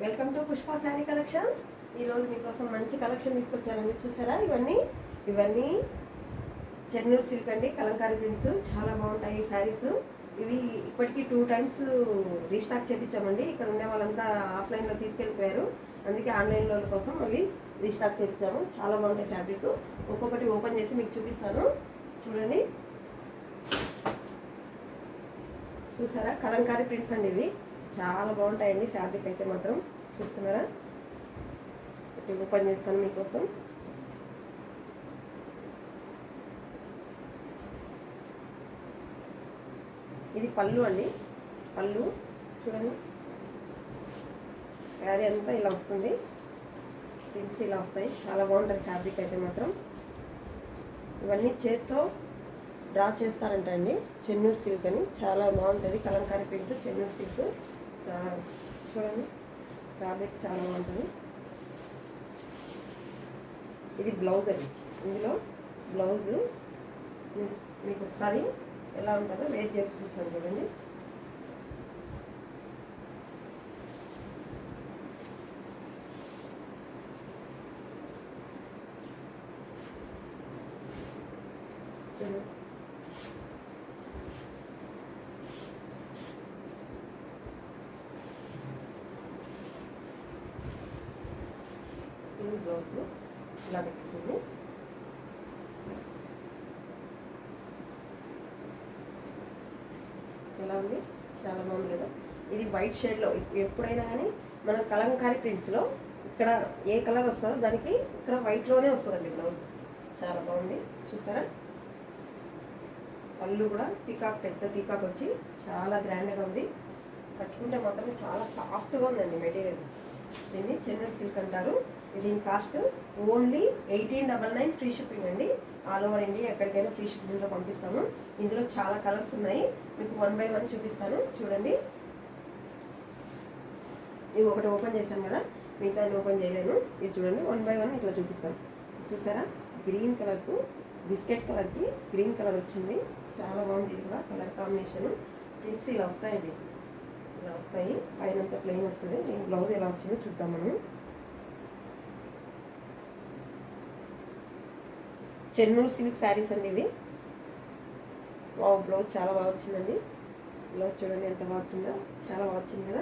Welcome to Pushpa sari collections. ఈరోజు మీకోసం మంచి కలెక్షన్ తీసుకొచ్చానండి. చూసారా, ఇవన్నీ చెన్నూరు సిల్క్ అండి, కలంకారీ ప్రింట్స్. చాలా బాగుంటాయి ఈ శారీస్. ఇవి ఇప్పటికీ 2 times రీస్టాక్ చేయించామండి. ఇక్కడ ఉండే వాళ్ళంతా ఆఫ్లైన్లో తీసుకెళ్ళిపోయారు, అందుకే ఆన్లైన్లో కోసం మళ్ళీ రీస్టాక్ చేయించాము. చాలా బాగుంటాయి ఫ్యాబ్రిక్. ఒక్కొక్కటి ఓపెన్ చేసి మీకు చూపిస్తాను, చూడండి. చూసారా, కలంకారీ ప్రింట్స్ అండి. ఇవి చాలా బాగుంటాయండి. ఫ్యాబ్రిక్ అయితే మాత్రం చూస్తున్నారా, ఓపెన్ చేస్తాను మీకోసం. ఇది పళ్ళు అండి. పళ్ళు చూడండి, శారీ అంతా ఇలా వస్తుంది, ప్రింట్స్ ఇలా వస్తాయి. చాలా బాగుంటుంది ఫ్యాబ్రిక్ అయితే మాత్రం. ఇవన్నీ చేత్తో డ్రా చేస్తారంట అండి, చెన్నూరు సిల్క్ అని. చాలా బాగుంటుంది కలంకారీ ప్రింట్స్, చెన్నూరు సిల్క్. చాలా చూడండి, ఫ్యాబ్రిక్ చాలా బాగుంటుంది. ఇది బ్లౌజ్ అండి. ఇందులో బ్లౌజు మీకు ఒకసారి ఎలా ఉంటుందో వేర్ చేసి చూపిస్తాను, చూడండి. చూడండి, బ్లౌజ్ ఇలా పెట్టుకుంది. ఎలా ఉంది, చాలా బాగుంది కదా. ఇది వైట్ షేడ్లో. ఎప్పుడైనా కానీ మన కలంకారీ ప్రింట్స్లో ఇక్కడ ఏ కలర్ వస్తుందో దానికి ఇక్కడ వైట్లోనే వస్తుందండి బ్లౌజ్. చాలా బాగుంది, చూసారా. పళ్ళు కూడా పీకాక్, పెద్ద పీకాక్ వచ్చి చాలా గ్రాండ్గా ఉంది. కట్టుకుంటే మాత్రం చాలా సాఫ్ట్గా ఉందండి మెటీరియల్. దీన్ని చెన్నూరు సిల్క్ అంటారు. దీని కాస్ట్ ఓన్లీ 1899, ఫ్రీ షిప్పింగ్ అండి. ఆల్ ఓవర్ ఇండియా ఎక్కడికైనా ఫ్రీ షిప్పింగ్లో పంపిస్తాము. ఇందులో చాలా కలర్స్ ఉన్నాయి, మీకు 1 by 1 చూపిస్తాను, చూడండి. ఇవి ఒకటి ఓపెన్ చేశాను కదా, మిగతా ఓపెన్ చేయలేను. ఇది చూడండి, 1 by 1 ఇట్లా చూపిస్తాను. చూసారా, గ్రీన్ కలర్కు బిస్కెట్ కలర్కి గ్రీన్ కలర్ వచ్చింది. చాలా బాగుంది. ఇది కూడా కలర్ కాంబినేషన్. ప్రింట్స్ ఇలా వస్తాయండి, ఇలా వస్తాయి. పైనంతా ప్లెయిన్ వస్తుంది. దీని బ్లౌజ్ ఎలా వచ్చిందో చూద్దాం మనం. చెన్నూరు సిల్క్ శారీస్ అండి ఇవి. బ్లౌజ్ చాలా బాగా వచ్చిందండి. బ్లౌజ్ చూడండి ఎంత బాగా వచ్చిందో, చాలా బాగా వచ్చింది కదా.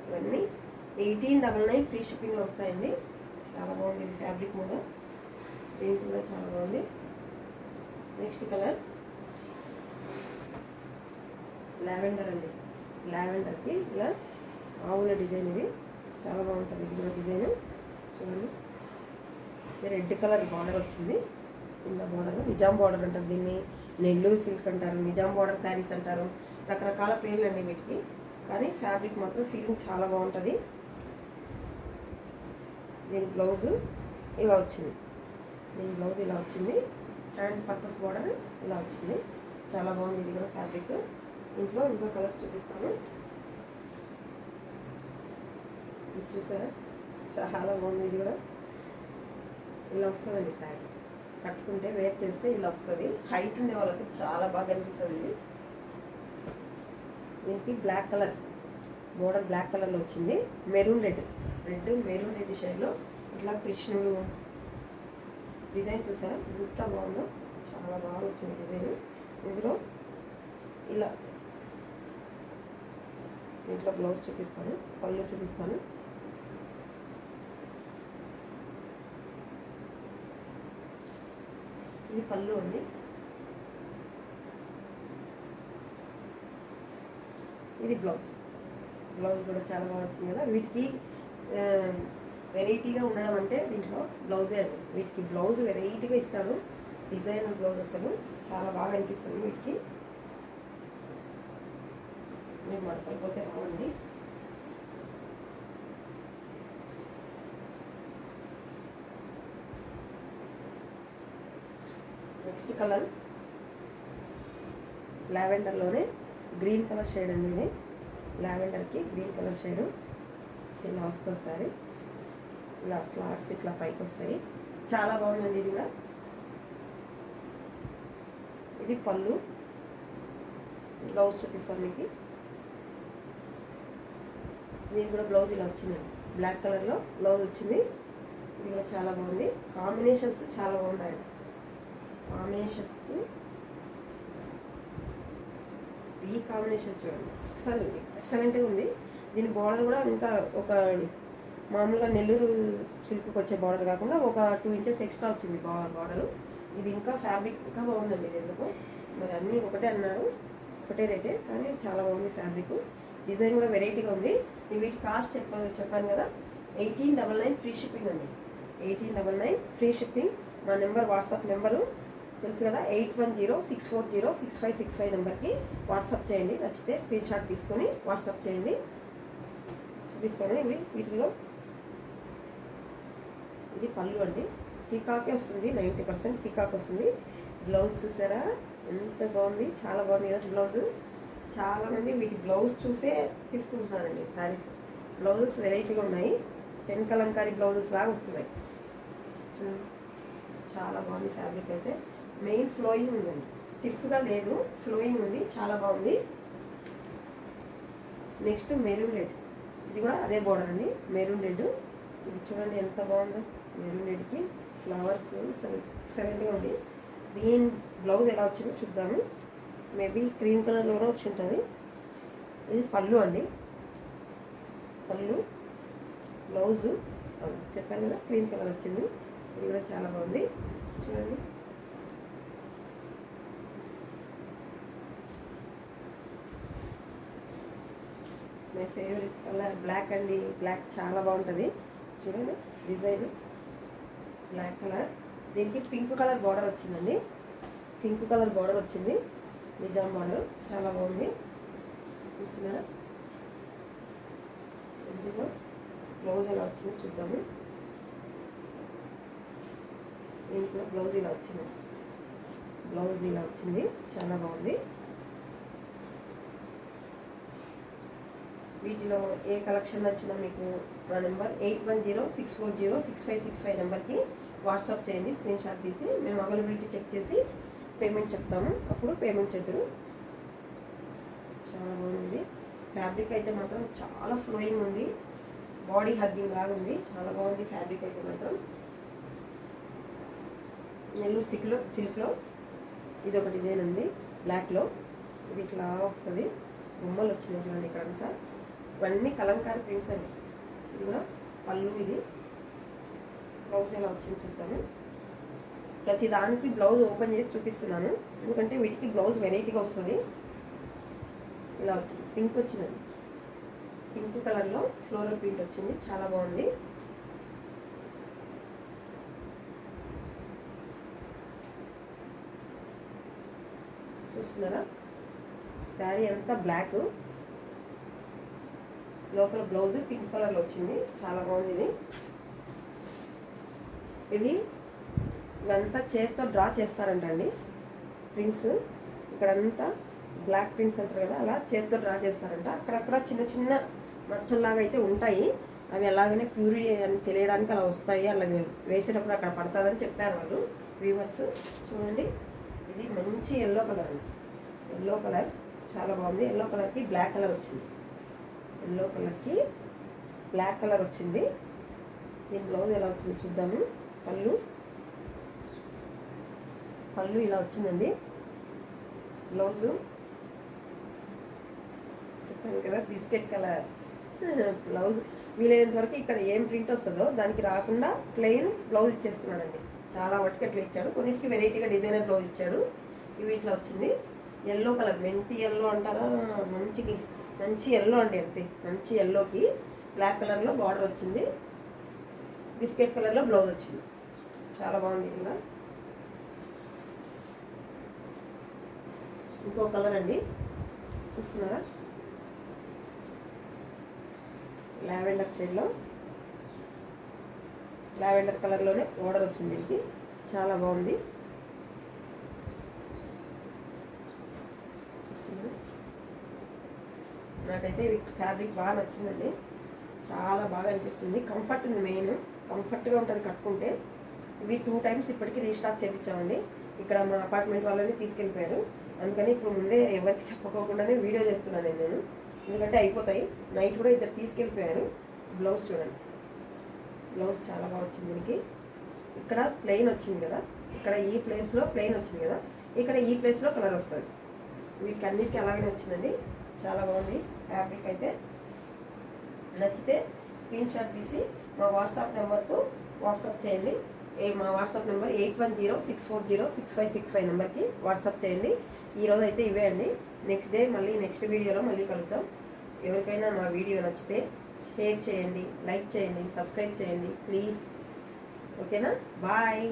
ఇవన్నీ 1899, ఫ్రీ షిప్పింగ్లో వస్తాయండి. చాలా బాగుంది ఇది ఫ్యాబ్రిక్ కూడా. ప్రింట్ కూడా చాలా బాగుంది. నెక్స్ట్ కలర్ లావెండర్ అండి. లావెండర్కి ఇలా ఆవుల డిజైన్. ఇది చాలా బాగుంటుంది. ఇది కూడా డిజైన్ చూడండి. రెడ్ కలర్ బార్డర్ వచ్చింది, కింద బార్డర్. నిజాం బార్డర్ అంటారు దీన్ని, నెల్లూరు సిల్క్ అంటారు, నిజాం బార్డర్ శారీస్ అంటారు. రకరకాల పేర్లు అండి వీటికి, కానీ ఫ్యాబ్రిక్ మాత్రం ఫీలింగ్ చాలా బాగుంటుంది. దీని బ్లౌజు ఇలా వచ్చింది. దీని బ్లౌజ్ ఇలా వచ్చింది. హ్యాండ్ పర్పస్ బార్డర్ ఇలా వచ్చింది. చాలా బాగుంది ఇది కూడా ఫ్యాబ్రిక్. ఇంట్లో ఇంకో కలర్స్ చూపిస్తాను. ఇది చూసారా, చాలా బాగుంది. ఇది కూడా ఇలా వస్తుందండి శారీ. కట్టుకుంటే వేర్ చేస్తే ఇలా వస్తుంది. హైట్ ఉండే వాళ్ళకి చాలా బాగా అనిపిస్తుంది. దీనికి బ్లాక్ కలర్ బోర్డర్, బ్లాక్ కలర్లో వచ్చింది. మెరూన్ రెడ్ మెరూన్ రెడ్ షేడ్లో ఇట్లా కృష్ణుడు డిజైన్ చూసారా, ఎంత బాగుందో. చాలా బాగా వచ్చింది డిజైన్. ఇందులో ఇలా ఇంట్లో బ్లౌజ్ చూపిస్తాను, పళ్ళు చూపిస్తాను. ఇది పళ్ళు అండి. ఇది బ్లౌజ్ కూడా చాలా బాగా వచ్చింది కదా. వీటికి వెరైటీగా ఉండడం అంటే దీంట్లో బ్లౌజే అండి. వీటికి బ్లౌజ్ వెరైటీగా ఇస్తాడు, డిజైనర్ బ్లౌజ్. అసలు చాలా బాగా అనిపిస్తుంది వీటికి. మీరు మడతకపోతే రావండి. నెక్స్ట్ కలర్ లావెండర్లోనే గ్రీన్ కలర్ షేడ్ అండి. ఇది లావెండర్కి గ్రీన్ కలర్ షేడు. ఇలా వస్తుంది సారీ. ఇలా ఫ్లవర్స్ ఇట్లా పైకి వస్తాయి. చాలా బాగుందండి ఇది కూడా. ఇది పళ్ళు, బ్లౌజ్ చూపిస్తాను మీకు. దీనికి కూడా బ్లౌజ్ ఇలా వచ్చిందండి, బ్లాక్ కలర్లో బ్లౌజ్ వచ్చింది. ఇది కూడా చాలా బాగుంది. కాంబినేషన్స్ చాలా బాగున్నాయి. కాంబినేషన్స్ ఈ కాంబినేషన్ చూడండి, అస్సలు ఎక్సలెంట్గా ఉంది. దీని బార్డర్ కూడా ఇంకా ఒక మామూలుగా నెల్లూరు సిల్క్కి వచ్చే బార్డర్ కాకుండా ఒక 2 ఇంచెస్ ఎక్స్ట్రా వచ్చింది బార్డరు. ఇది ఇంకా ఫ్యాబ్రిక్ ఇంకా బాగుందండి. ఇది ఎందుకు మరి అన్నీ ఒకటే అన్నారు, ఒకటే రేటే, కానీ చాలా బాగుంది ఫ్యాబ్రిక్. డిజైన్ కూడా వెరైటీగా ఉంది. వీటి కాస్ట్ చెప్పాను కదా, 1899 ఫ్రీ షిప్పింగ్ అండి. 1899 ఫ్రీ షిప్పింగ్. మా నెంబర్, వాట్సాప్ నెంబరు తెలుసు కదా, 8106406565 నెంబర్కి వాట్సాప్ చేయండి. నచ్చితే స్క్రీన్ షాట్ తీసుకొని వాట్సాప్ చేయండి. చూపిస్తాను వీటిలో. ఇది పళ్ళు అండి, పీకాకే వస్తుంది, 90% పీకాక్ వస్తుంది. బ్లౌజ్ చూసారా ఎంత బాగుంది, చాలా బాగుంది కదా బ్లౌజు. చాలామంది వీటి బ్లౌజ్ చూసే తీసుకుంటున్నారండి శారీస్. బ్లౌజెస్ వెరైటీగా ఉన్నాయి, పెన్ కలంకారీ బ్లౌజెస్ లాగా వస్తున్నాయి. చాలా బాగుంది ఫ్యాబ్రిక్ అయితే. మెయిన్ ఫ్లోయింగ్ ఉందండి, స్టిఫ్గా లేదు, ఫ్లోయింగ్ ఉంది, చాలా బాగుంది. నెక్స్ట్ మెరూన్ రెడ్, ఇది కూడా అదే బోర్డర్ అండి, మెరూన్ రెడ్. ఇది చూడండి ఎంత బాగుందో, మెరూన్ రెడ్కి ఫ్లవర్స్ ఎక్సలెంట్గా ఉంది. దీని బ్లౌజ్ ఎలా వచ్చిందో చూద్దాము. మేబీ క్రీమ్ కలర్లోనే వచ్చి ఉంటుంది. ఇది పళ్ళు అండి, పళ్ళు. బ్లౌజు చెప్పాను కదా, క్రీమ్ కలర్ వచ్చింది. ఇది కూడా చాలా బాగుంది చూడండి. మై ఫేవరెట్ కలర్ బ్లాక్ అండి, బ్లాక్ చాలా బాగుంటుంది చూడండి. డిజైన్ బ్లాక్ కలర్, దీనికి పింక్ కలర్ బార్డర్ వచ్చిందండి, పింక్ కలర్ బార్డర్ వచ్చింది, నిజాం బార్డర్. చాలా బాగుంది, చూస్తున్నారా. ఇందులో బ్లౌజ్ ఎలా వచ్చిందో చూద్దాము. దీంట్లో బ్లౌజ్ ఇలా వచ్చింది, బ్లౌజ్ ఇలా వచ్చింది, చాలా బాగుంది. వీటిలో ఏ కలెక్షన్ నచ్చినా మీకు మా నెంబర్ 8106406565 నెంబర్కి వాట్సాప్ చేయండి. స్క్రీన్ షాట్ తీసి మేము అవైలబిలిటీ చెక్ చేసి పేమెంట్ చెప్తాము, అప్పుడు పేమెంట్ చేద్దరు. చాలా బాగుంది ఫ్యాబ్రిక్ అయితే మాత్రం, చాలా ఫ్లోయింగ్ ఉంది, బాడీ హగ్గింగ్ లాగా ఉంది, చాలా బాగుంది ఫ్యాబ్రిక్ అయితే మాత్రం. నెల్లూరు సిల్క్లో ఇది ఒక డిజైన్ ఉంది, బ్లాక్లో. ఇది ఇట్లా వస్తుంది, బొమ్మలు వచ్చినాయి చూడండి ఇక్కడంతా. ఇవన్నీ కలంకారీ ప్రింట్స్ అండి. ఇది కూడా పళ్ళు. ఇది బ్లౌజ్ ఎలా వచ్చింది చూద్దాము. ప్రతి దానికి బ్లౌజ్ ఓపెన్ చేసి చూపిస్తున్నాను, ఎందుకంటే వీటికి బ్లౌజ్ వెరైటీగా వస్తుంది. ఇలా వచ్చింది, పింక్ వచ్చిందండి, పింక్ కలర్లో ఫ్లోరల్ ప్రింట్ వచ్చింది, చాలా బాగుంది. చూస్తున్నారా, శారీ అంతా బ్లాక్, లోపల బ్లౌజ్ పింక్ కలర్లో వచ్చింది, చాలా బాగుంది. ఇవంతా చేతితో డ్రా చేస్తారంటండి ప్రింట్స్. ఇక్కడంతా బ్లాక్ ప్రింట్స్ అంటారు కదా, అలా చేతితో డ్రా చేస్తారంట. అక్కడక్కడ చిన్న చిన్న మచ్చల్లాగా అయితే ఉంటాయి, అవి అలాగనే ప్యూరిటీ అని తెలియడానికి అలా వస్తాయి. అలా వేసేటప్పుడు అక్కడ పడుతుందని చెప్పారు వాళ్ళు వీవర్స్. చూడండి, ఇది మంచి ఎల్లో కలర్ అండి, ఎల్లో కలర్ చాలా బాగుంది. ఎల్లో కలర్కి బ్లాక్ కలర్ వచ్చింది, ఎల్లో కలర్కి బ్లాక్ కలర్ వచ్చింది. దీని బ్లౌజ్ ఎలా వచ్చింది చూద్దాము. పళ్ళు ఇలా వచ్చిందండి, బ్లౌజు చెప్పాను కదా బిస్కెట్ కలర్ బ్లౌజ్. వీలైనంత వరకు ఇక్కడ ఏం ప్రింట్ వస్తుందో దానికి రాకుండా ప్లెయిన్ బ్లౌజ్ ఇచ్చేస్తున్నాడండి. చాలా వాటికి అట్లా ఇచ్చాడు, కొన్నిటికి వెరైటీగా డిజైనర్ బ్లౌజ్ ఇచ్చాడు. ఇవి ఇట్లా వచ్చింది, ఎల్లో కలర్, మెంతి ఎల్లో అంటారా, మంచి ఎల్లో అండి, అంతే మంచి ఎల్లోకి బ్లాక్ కలర్లో బార్డర్ వచ్చింది, బిస్కెట్ కలర్లో బ్లౌజ్ వచ్చింది, చాలా బాగుంది. ఇలా ఇంకో కలర్ అండి, చూస్తున్నారా, లావెండర్ షేడ్లో, లావెండర్ కలర్లోనే బార్డర్ వచ్చింది దీనికి, చాలా బాగుంది. చూస్తున్నారా, నాకైతే ఫ్యాబ్రిక్ బాగా నచ్చిందండి, చాలా బాగా అనిపిస్తుంది. కంఫర్ట్ ఉంది, మెయిన్ కంఫర్ట్గా ఉంటుంది కట్టుకుంటే. ఇవి 2 టైమ్స్ ఇప్పటికీ రీస్టాక్ చేయించామండి. ఇక్కడ మా అపార్ట్మెంట్ వాళ్ళని తీసుకెళ్ళిపోయారు, అందుకని ఇప్పుడు ముందే ఎవరికి చెప్పుకోకుండానే వీడియో చేస్తున్నాను నేను. ఎందుకంటే అయిపోతాయి. నైట్ కూడా ఇద్దరు తీసుకెళ్ళిపోయారు. బ్లౌజ్ చూడండి, బ్లౌజ్ చాలా బాగా వచ్చింది దీనికి. ఇక్కడ ప్లెయిన్ వచ్చింది కదా, ఇక్కడ ఈ ప్లేస్లో ప్లెయిన్ వచ్చింది కదా, ఇక్కడ ఈ ప్లేస్లో కలర్ వస్తుంది. వీటికి అన్నిటికీ అలాగే వచ్చిందండి. చాలా బాగుంది ఫ్యాబ్రిక్ అయితే. నచ్చితే స్క్రీన్ షాట్ తీసి మా వాట్సాప్ నెంబర్కు వాట్సాప్ చేయండి. మా వాట్సాప్ నెంబర్ 8106406565 నెంబర్కి వాట్సాప్ చేయండి. ఈరోజు అయితే ఇవే అండి. నెక్స్ట్ డే మళ్ళీ నెక్స్ట్ వీడియోలో మళ్ళీ కలుద్దాం. ఎవరికైనా నా వీడియో నచ్చితే షేర్ చేయండి, లైక్ చేయండి, సబ్స్క్రైబ్ చేయండి ప్లీజ్. ఓకేనా? బాయ్.